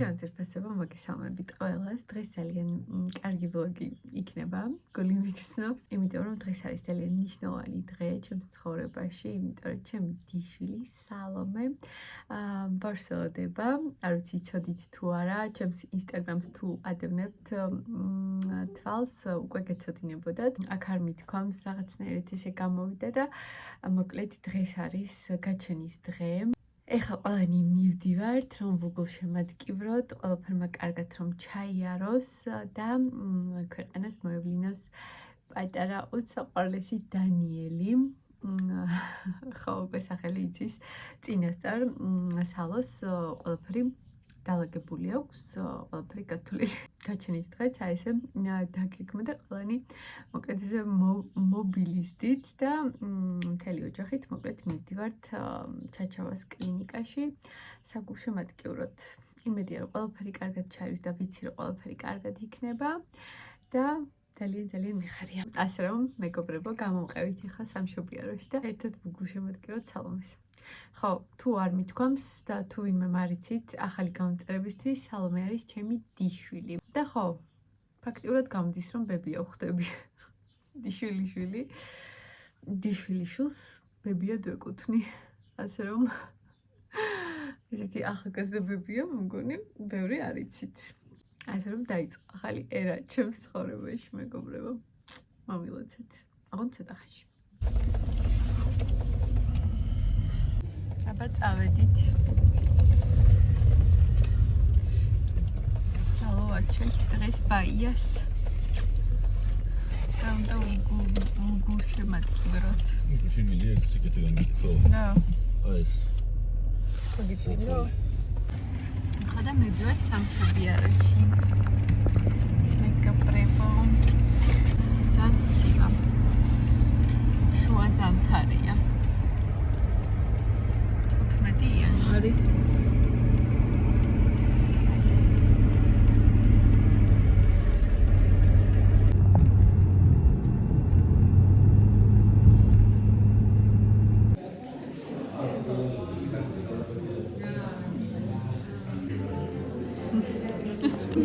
Ჩვენ ძირფასება მოგესალმებით ყველას. დღეს ძალიან კარგი ვლოგი იქნება. გული მიგრძნობს, იმიტომ რომ დღეს არის ძალიან მნიშვნელოვანი დღე ჩემს ცხოვრებაში, იმიტომ რომ ჩემი დიშვილი სალომე ბორსელოდება. არ ვიცი იცოდით თუ არა, ჩემს ინსტაგრამს თუ ადევნებთ თვალს უკვე გეცოდინებოდათ. აქ არ მithქვამს რაღაცნაირად ესე გამოვიდა და მოკლედ დღეს არის გაჩენის დღე. ეხლა ყველანი მივდივართ, რომ Google შემადგივროთ, ყველაფერმა კარგად რომ ჩაიაროს და ქვეყანას მოევლინოს პატარა უცოყარლესი დანიელი. ხო, უკვე სახელი იცის წინასწარ სალოს ყველაფერი დალაგებული აქვს, ყველაფერი გათვლილი. გაჩენის დღეც აი ესე დაგეგმა და ყველანი მოკლედ ესე მობილიზდით და მთელი ოჯახით მოკლედ მივდივართ ჩაჩავას კლინიკაში საგულშემატკივროდ. იმედია რომ ყველაფერი კარგად ჩაივის და ვიცი რომ ყველაფერი კარგად იქნება და ძალიან მიხარია. ასე რომ მეგობრებო, გამომყევით ახლა სამშობიაროში და ერთად გულშემატკივროთ სალომეს. ხო, თუ არ მithქვამს და თუ ვინმე მარიცით ახალი გამომწერებისთვის, სალომე არის ჩემი დიშვილი. და ხო, ფაქტიურად გამოდის რომ ბებია ვხდები. დიშვილიშვილს ბებიად ვეკუთვნი. ასე რომ ესეთი ახალგაზრდა ბებია, მგონი, ბევრი არ იცით. ასე რომ დაიწყო ახალი ერა ჩემს ცხოვრებაში, მეგობრებო. მომილოცეთ. აღარ ცოტა ხანში. აბა წავედით. სალოვაჩეს დღეს ბაიას. და გულშემატკივროთ. Şimdi çeketilen gitti o. რა. Այս. გიგიცინო. ხოდა მივდივართ სამშობიაროში. მეგობრებო. ძანცივა. შუა ზამთარია. 15 იანვარი.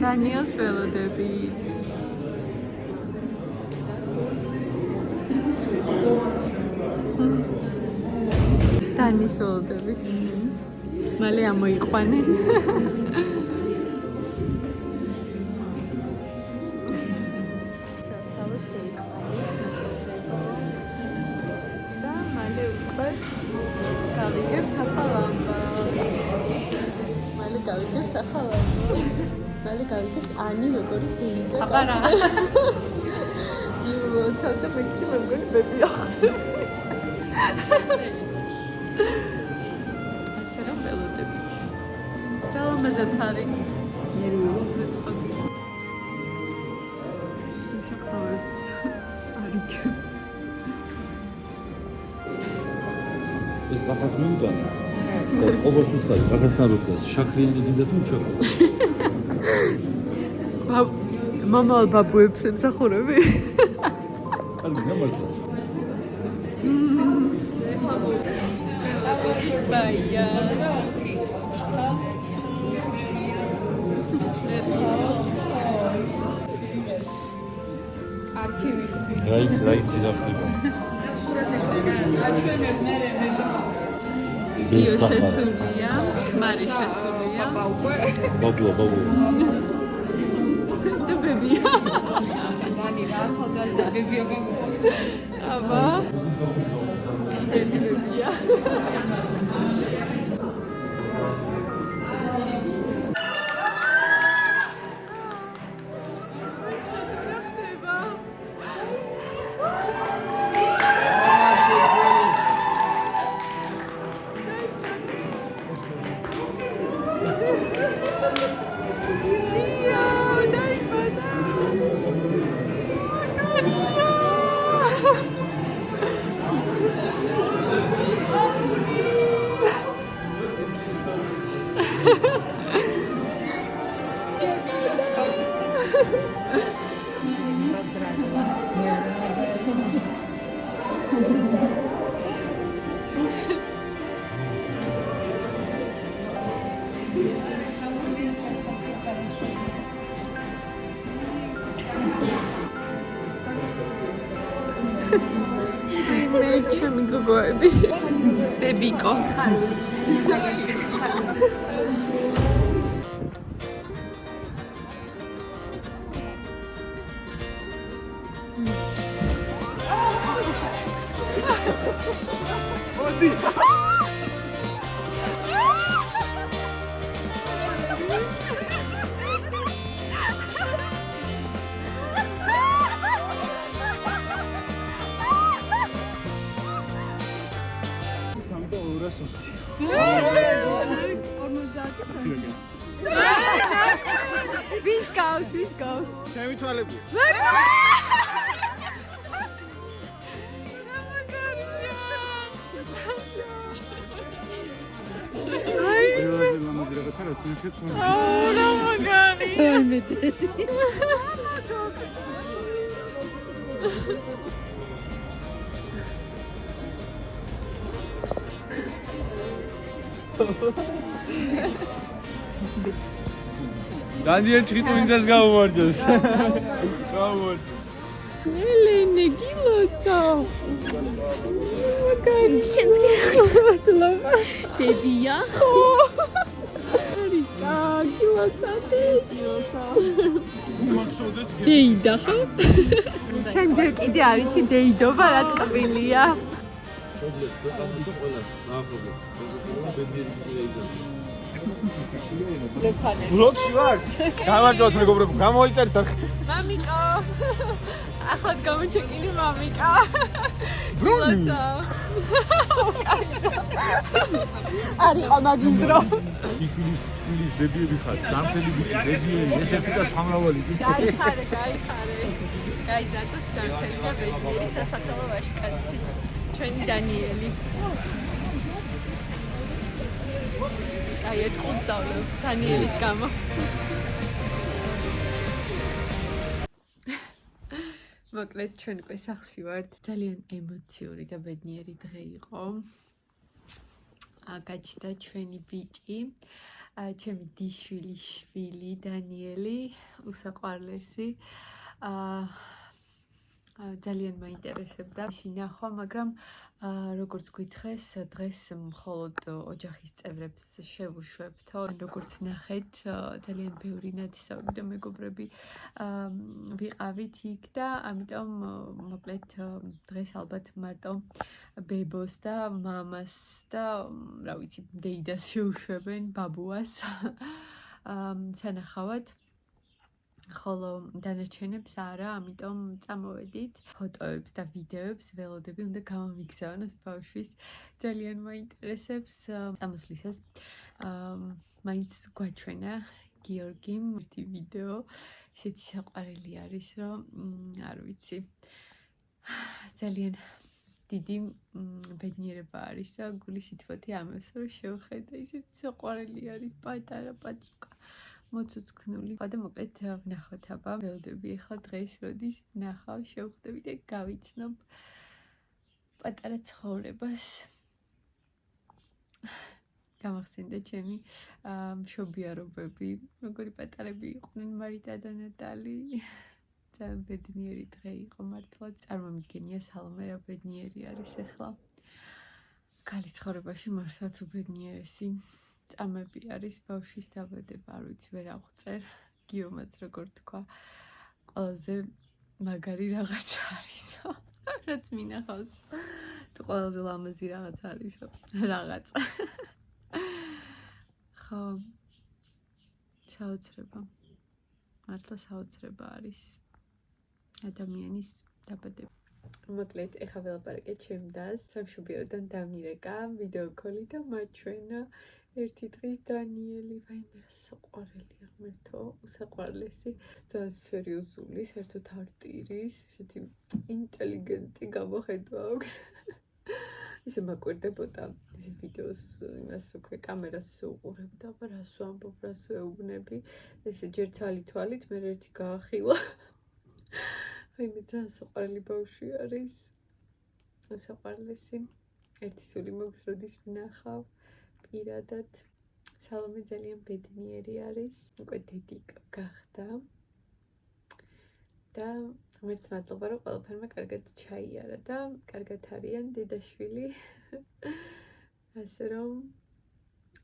Daniel's ველოდებით. დანის ველოდებით. მალე ამოიყვანენ. სასალო შეიყვანის მეგობრებო. და მალე უკვე გავიგებთ ახალ ამბავს. მალე გავიგებთ ანი როგორი დეიდა. აბარა. იუ, ცოტა მეტი მეგონი ბებია ხდება. ასე რომ ველოდებით. ძალამაზად არის. ნერვიულად წყობილი. შაქროებს არიქ. ეს კახას მიუტანა. ობას უთხარი, კახასთან როდეს შაქრიანი გინდა თუ შაქრო? მამალ ბაბუებს ემსახურები? კარგი, გამარჯობა. ბაია. არქივისტი. რაიც რა ხდება? შესულია, მარი შესულია. ბაბუა. და ბებია. მანი რა ახალგაზრდა ბებია გამოვიდა. აბა. ბებია. ჩემი გოგოები. ბებიკო. Ვის გავს? ჩემი თვალები. დანიელ ჭრიტუნიძეს გაუმარჯოს. გაუმარჯოს. ელენე გილოცო. მაგარი შენცკი. ბებია. რიკა გილოცო. დეიდა ხო? შენ ჯერ კიდე არიცი დეიდობა რა ტკბილია. შობლებს ქვეყანაში ყველას ნაახლოს. ბედნიერი გიჟეიზა. ბლოგში ვარ? გამარჯობთ მეგობრებო, გამოიწერთ. მამიკო. ახლაც გამოჩეკილი მამიკა. ბრუნი. არიყო მაგის დრო. შვილის დებიები ხარ. დამთელი ბედნიერი, ესეთი და სამრავალი. გაიხარე. გაიზარდოს ჯანმრთელი და ბედნიერი სასახლო ვაჟკაცი. ჩვენი დანიელი. აი ერთხელ დავлев დანიელის გამო. მოკლედ ჩვენ უკვე სახლში ვართ. ძალიან ემოციური და ბედნიერი დღე იყო. გაჩნდა ჩვენი ბიჭი, ჩემი დიშვილი შვილი დანიელი, უსაყვარლესი. ძალიან მაინტერესებდა ისი ნახვა, მაგრამ როგორც გითხრეს, დღეს მხოლოდ ოჯახის წევრებს შევუშვებთო. როგორც ნახეთ, ძალიან ბევრი ნათესავები და მეგობრები ვიყავით იქ და ამიტომ მოკლედ დღეს ალბათ მარტო ბებოს და მამას და რა ვიცი, დეიდას შევუშვებენ, ბაბუას სანახავად. ხოლო დანარჩენებს არა, ამიტომ წამოვედით. ფოტოებს და ვიდეოებს ველოდები უნდა გამომიგზავნოს ბავშვის. ძალიან მაინტერესებს წამოსვლისას. მაინც გვაჩვენა გიორგიმ ერთი ვიდეო. ისეთი საყვარელი არის, რომ არ ვიცი. ძალიან დიდი ბედნიერება არის და გული სითბოთი ამას რომ შევხედე. ისეთი საყვარელი არის პატარა პაწუკა. მოცუცქნული. და მოკლედ ვნახოთ აბა. ველოდები ახლა დღეს როდის ვნახავ, შევხვდები და გავიცნობ პატარა ცხოვრებას. გამახსენდა ჩემი მშობიარობები, როგორი პატარები იყვნენ მარიტა და ნატალი. ძალიან ბედნიერი დღე იყო მართლა. წარმომიდგენია სალომე რა ბედნიერი არის ახლა. ქალის ცხოვრებაში მართლაც უბედნიერესი წამები არის ბავშვის დაბადება, არ ვიცი ვერ აღწერ. გიომაც როგორ თქვა, ყველაზე მაგარი რაღაც არისო. რაც მინახავს. თუ ყველაზე ლამაზი რაღაც არისო. რაღაც. ხო. საოცრება. მართლა საოცრება არის ადამიანის დაბადება. მოკლედ, ეხლა ველაპარაკეთ ჩემ დას, სამშობიაროდან დამირეკა, ვიდეო კოლი და მაჩვენა. ერთი დღის დანიელი, ვაიმე რა საყვარელია ღმერთო, უსაყვარლესი, ძალიან სერიოზული, საერთოდ არტირის, ესეთი ინტელიგენტი გამოხედვა აქვს. ისე მაკვირდებოდა ეს ვიდეოს იმას უკვე კამერას უყურებდა, აბა რას ვამბობ, რას ვეუბნები, ესე ჯერ ცალი თვალით, მე ერთი გაახილა. ვაიმე ძალიან საყვარელი ბავშვი არის. უსაყვარლესი. ერთი სული მოგვს როდის ვნახავ. პირადად სალომე ძალიან ბედნიერი არის, უკვე დედი გახდა და ღმერთს მადლობა, რომ ყველაფერმა კარგად ჩაიარა და კარგად არიან დედაშვილი. ასე რომ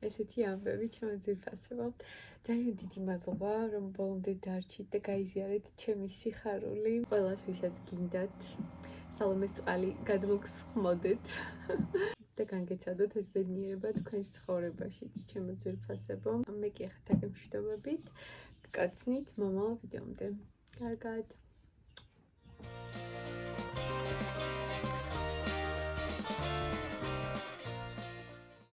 ესეთი ამბები ჩემო ძვირფასებო. ძალიან დიდი მადლობა, რომ ბოლომდე დარჩით და გაიზიარეთ ჩემი სიხარული. ყველას, ვისაც გინდათ, სალომეს წყალი გადმოგსხმოდეთ და განგეცადოთ ეს ბედნიერება თქვენს ცხოვრებაშიც, ჩემო ძვირფასებო. მე კი ახლა დაგემშვიდობებით. გკაცნით მომავალ ვიდეომდე. კარგად.